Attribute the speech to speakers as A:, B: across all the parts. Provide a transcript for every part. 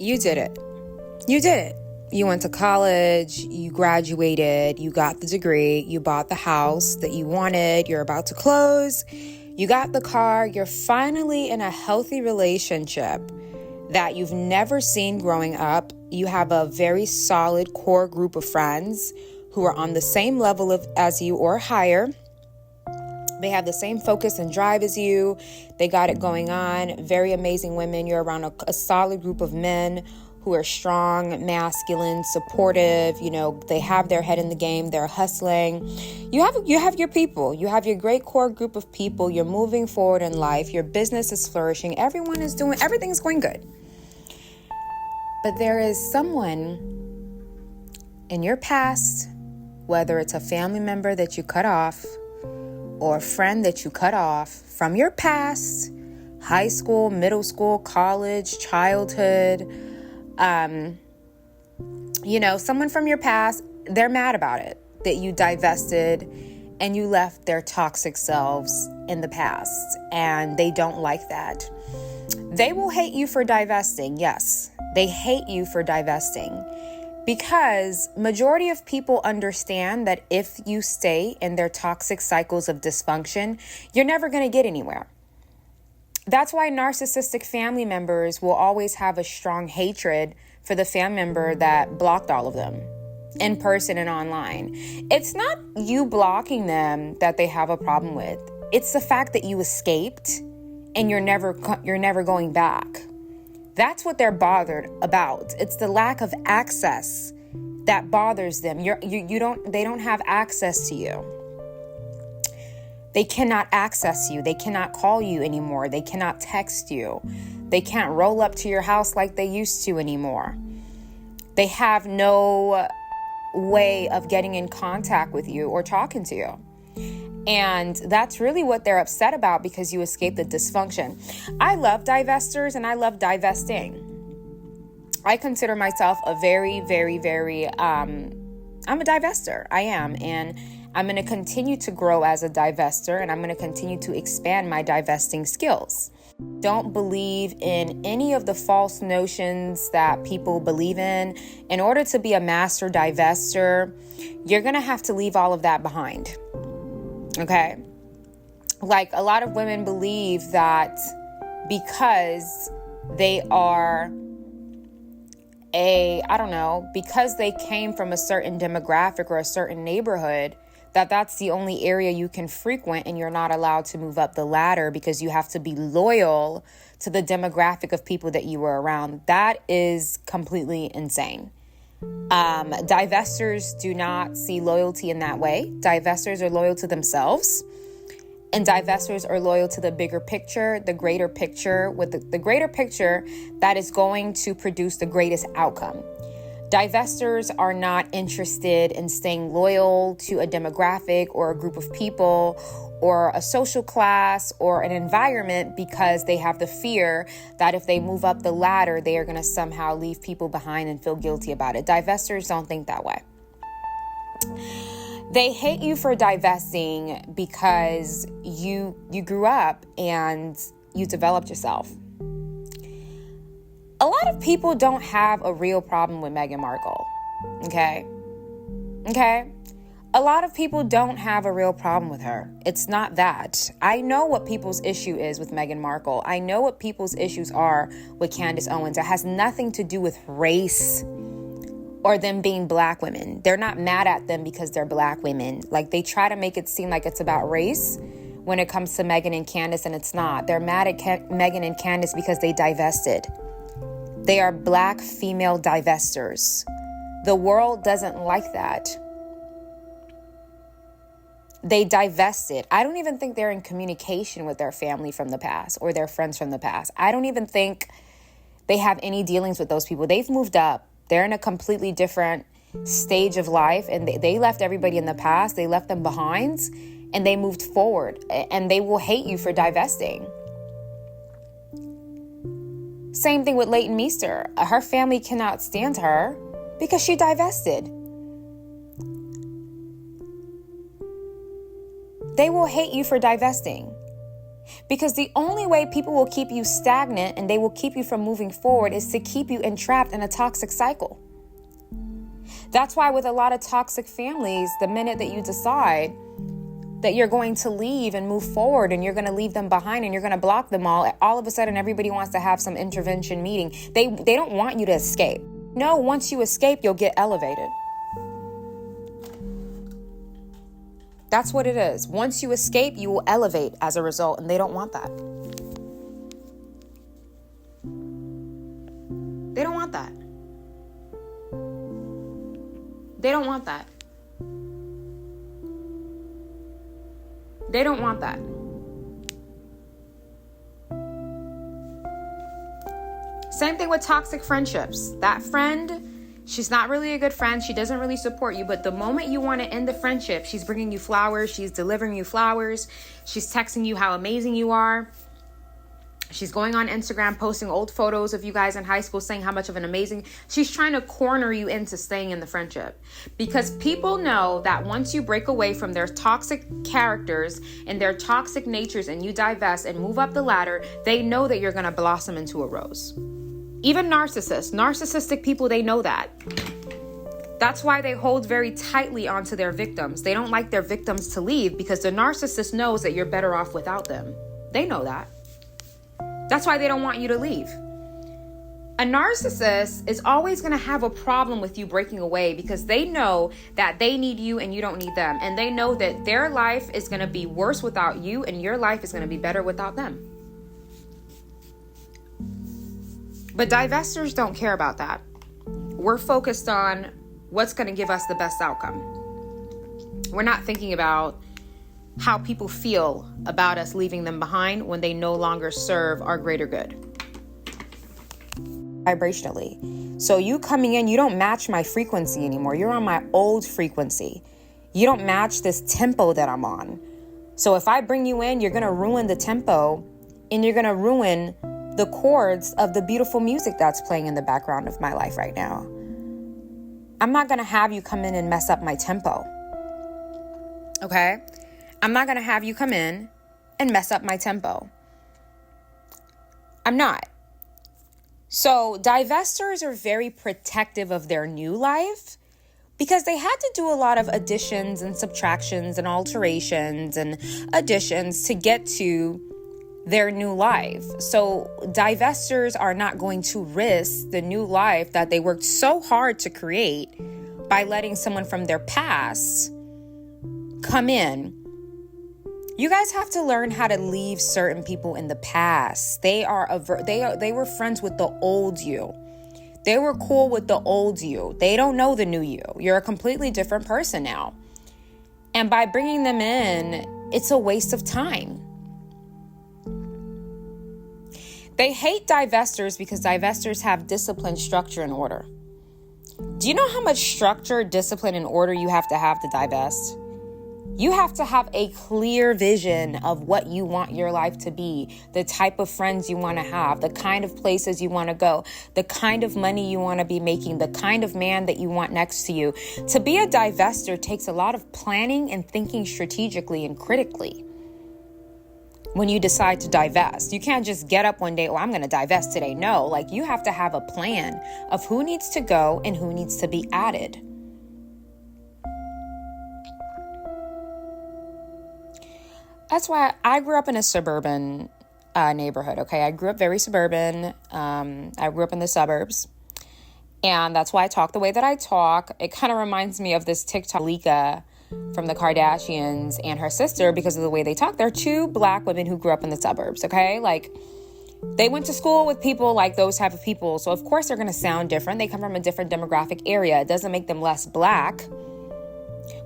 A: You did it. You did it. You went to college, you graduated, you got the degree, you bought the house that you wanted, you're about to close, you got the car, you're finally in a healthy relationship that you've never seen growing up. You have a very solid core group of friends who are on the same level as you or higher. They have the same focus and drive as you. They got it going on. Very amazing women. You're around a solid group of men who are strong, masculine, supportive. You know, they have their head in the game. They're hustling. You have your people. You have your great core group of people. You're moving forward in life. Your business is flourishing. Everything's going good. But there is someone in your past, whether it's a family member that you cut off or a friend that you cut off from your past, high school, middle school, college, childhood, someone from your past, they're mad about it, that you divested and you left their toxic selves in the past, and they don't like that. They will hate you for divesting. Yes, they hate you for divesting, because majority of people understand that if you stay in their toxic cycles of dysfunction, you're never going to get anywhere. That's why narcissistic family members will always have a strong hatred for the family member that blocked all of them in person and online. It's not you blocking them that they have a problem with. It's the fact that you escaped and you're never going back. That's what they're bothered about. It's the lack of access that bothers them. They don't have access to you. They cannot access you. They cannot call you anymore. They cannot text you. They can't roll up to your house like they used to anymore. They have no way of getting in contact with you or talking to you. And that's really what they're upset about, because you escaped the dysfunction. I love divestors and I love divesting. I consider myself a very, very, very, I'm a divestor. I am. And I'm going to continue to grow as a divestor, and I'm going to continue to expand my divesting skills. Don't believe in any of the false notions that people believe in. In order to be a master divestor, you're going to have to leave all of that behind. Okay? Like, a lot of women believe that because they are because they came from a certain demographic or a certain neighborhood, that's the only area you can frequent, and you're not allowed to move up the ladder because you have to be loyal to the demographic of people that you were around. That is completely insane. Divestors do not see loyalty in that way. Divestors are loyal to themselves, and divestors are loyal to the bigger picture, the greater picture, with the greater picture that is going to produce the greatest outcome. Divestors are not interested in staying loyal to a demographic or a group of people or a social class or an environment because they have the fear that if they move up the ladder, they are going to somehow leave people behind and feel guilty about it. Divestors don't think that way. They hate you for divesting because you grew up and you developed yourself. A lot of people don't have a real problem with Meghan Markle. Okay? A lot of people don't have a real problem with her. It's not that. I know what people's issue is with Meghan Markle. I know what people's issues are with Candace Owens. It has nothing to do with race or them being black women. They're not mad at them because they're black women. Like, they try to make it seem like it's about race when it comes to Meghan and Candace, and it's not. They're mad at Meghan and Candace because they divested. They are black female divestors. The world doesn't like that. They divested. I don't even think they're in communication with their family from the past or their friends from the past. I don't even think they have any dealings with those people. They've moved up. They're in a completely different stage of life, and they left everybody in the past. They left them behind, and they moved forward, and they will hate you for divesting. Same thing with Leighton Meester. Her family cannot stand her because she divested. They will hate you for divesting. Because the only way people will keep you stagnant and they will keep you from moving forward is to keep you entrapped in a toxic cycle. That's why with a lot of toxic families, the minute that you decide that you're going to leave and move forward and you're going to leave them behind and you're going to block them all of a sudden everybody wants to have some intervention meeting. They don't want you to escape. No, once you escape, you'll get elevated. That's what it is. Once you escape, you will elevate as a result, and they don't want that. They don't want that. They don't want that. They don't want that. Same thing with toxic friendships. That friend, she's not really a good friend. She doesn't really support you. But the moment you want to end the friendship, she's bringing you flowers. She's delivering you flowers. She's texting you how amazing you are. She's going on Instagram, posting old photos of you guys in high school, saying how much of an amazing... She's trying to corner you into staying in the friendship. Because people know that once you break away from their toxic characters and their toxic natures and you divest and move up the ladder, they know that you're going to blossom into a rose. Even narcissistic people, they know that. That's why they hold very tightly onto their victims. They don't like their victims to leave because the narcissist knows that you're better off without them. They know that. That's why they don't want you to leave. A narcissist is always going to have a problem with you breaking away because they know that they need you and you don't need them. And they know that their life is going to be worse without you and your life is going to be better without them. But divestors don't care about that. We're focused on what's going to give us the best outcome. We're not thinking about how people feel about us leaving them behind when they no longer serve our greater good. Vibrationally. So you coming in, you don't match my frequency anymore. You're on my old frequency. You don't match this tempo that I'm on. So if I bring you in, you're going to ruin the tempo and you're going to ruin the chords of the beautiful music that's playing in the background of my life right now. I'm not going to have you come in and mess up my tempo. Okay? I'm not going to have you come in and mess up my tempo. I'm not. So divestors are very protective of their new life because they had to do a lot of additions and subtractions and alterations and additions to get to their new life. So divestors are not going to risk the new life that they worked so hard to create by letting someone from their past come in. You guys have to learn how to leave certain people in the past. They were friends with the old you. They were cool with the old you. They don't know the new you. You're a completely different person now. And by bringing them in, it's a waste of time. They hate divestors because divestors have discipline, structure, and order. Do you know how much structure, discipline, and order you have to divest? You have to have a clear vision of what you want your life to be, the type of friends you want to have, the kind of places you want to go, the kind of money you want to be making, the kind of man that you want next to you. To be a divestor takes a lot of planning and thinking strategically and critically. When you decide to divest, you can't just get up one day, I'm going to divest today. No, you have to have a plan of who needs to go and who needs to be added. That's why I grew up in a suburban neighborhood, okay? I grew up very suburban. I grew up in the suburbs. And that's why I talk the way that I talk. It kind of reminds me of this TikTok Lika from the Kardashians and her sister because of the way they talk. They're two Black women who grew up in the suburbs, okay? They went to school with people like those type of people. So, of course, they're going to sound different. They come from a different demographic area. It doesn't make them less Black.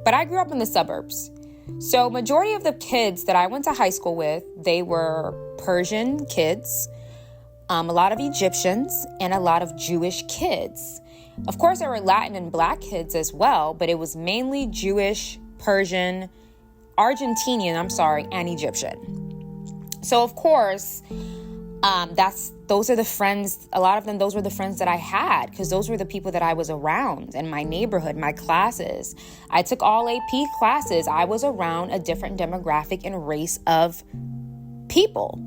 A: But I grew up in the suburbs. So majority of the kids that I went to high school with, they were Persian kids, a lot of Egyptians, and a lot of Jewish kids. Of course, there were Latin and Black kids as well, but it was mainly Jewish, Persian, Argentinian, and Egyptian. So, of course, those are the friends, a lot of them, those were the friends that I had because those were the people that I was around in my neighborhood, my classes. I took all AP classes. I was around a different demographic and race of people.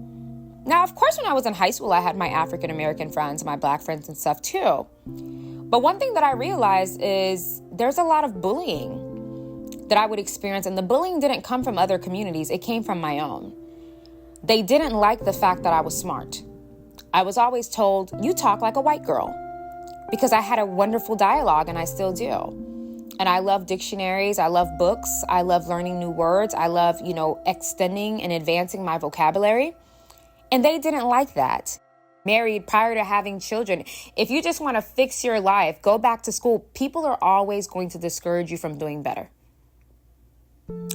A: Now, of course, when I was in high school, I had my African American friends, my Black friends and stuff too. But one thing that I realized is there's a lot of bullying that I would experience. And the bullying didn't come from other communities. It came from my own. They didn't like the fact that I was smart. I was always told, you talk like a white girl, because I had a wonderful dialogue, and I still do. And I love dictionaries. I love books. I love learning new words. I love, extending and advancing my vocabulary. And they didn't like that. Married prior to having children. If you just want to fix your life, go back to school. People are always going to discourage you from doing better.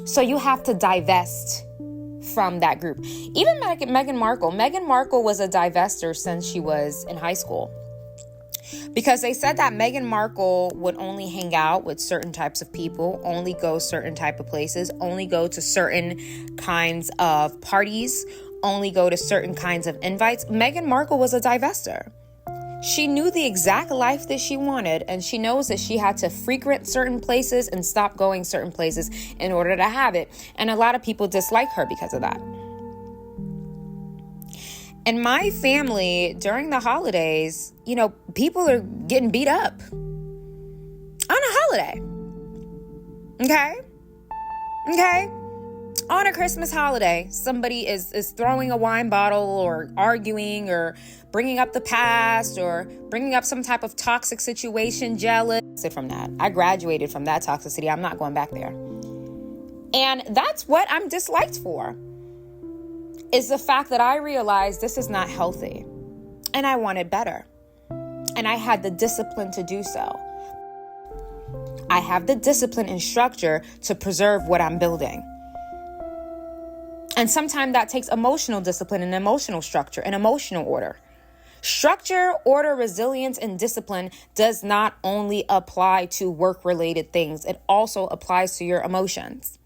A: So you have to divest from that group. Even Meghan Markle. Meghan Markle was a divester since she was in high school. Because they said that Meghan Markle would only hang out with certain types of people, only go certain type of places, only go to certain kinds of parties, only go to certain kinds of invites. Meghan Markle was a divester. She knew the exact life that she wanted, and she knows that she had to frequent certain places and stop going certain places in order to have it. And a lot of people dislike her because of that. In my family, during the holidays, people are getting beat up on a holiday. Okay? On a Christmas holiday, somebody is throwing a wine bottle or arguing or bringing up the past or bringing up some type of toxic situation, jealous. From that, I graduated from that toxicity. I'm not going back there. And that's what I'm disliked for, is the fact that I realized this is not healthy and I wanted better. And I had the discipline to do so. I have the discipline and structure to preserve what I'm building. And sometimes that takes emotional discipline and emotional structure and emotional order. Structure, order, resilience, and discipline does not only apply to work-related things. It also applies to your emotions.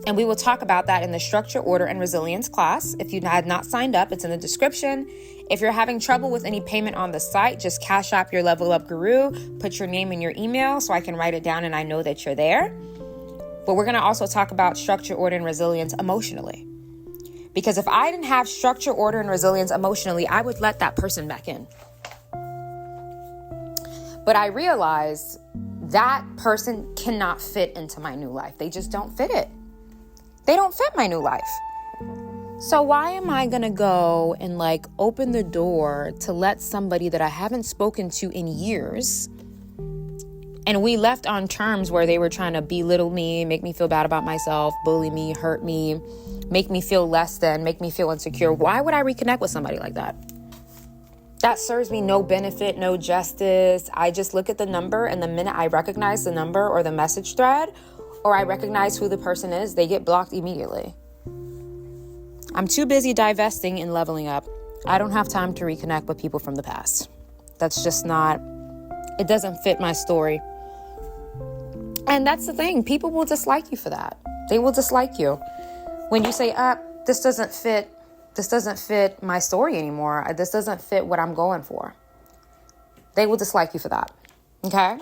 A: And we will talk about that in the structure, order, and resilience class. If you had not signed up, it's in the description. If you're having trouble with any payment on the site, just Cash App Your Level Up Guru, put your name and your email so I can write it down and I know that you're there. But we're going to also talk about structure, order, and resilience emotionally. Because if I didn't have structure, order, and resilience emotionally, I would let that person back in. But I realized that person cannot fit into my new life. They just don't fit it. They don't fit my new life. So why am I going to go and open the door to let somebody that I haven't spoken to in years, and we left on terms where they were trying to belittle me, make me feel bad about myself, bully me, hurt me, make me feel less than, make me feel insecure. Why would I reconnect with somebody like that? That serves me no benefit, no justice. I just look at the number, and the minute I recognize the number or the message thread, or I recognize who the person is, they get blocked immediately. I'm too busy divesting and leveling up. I don't have time to reconnect with people from the past. That's just not, it doesn't fit my story. And that's the thing. People will dislike you for that. They will dislike you. When you say, this doesn't fit my story anymore. This doesn't fit what I'm going for. They will dislike you for that. Okay?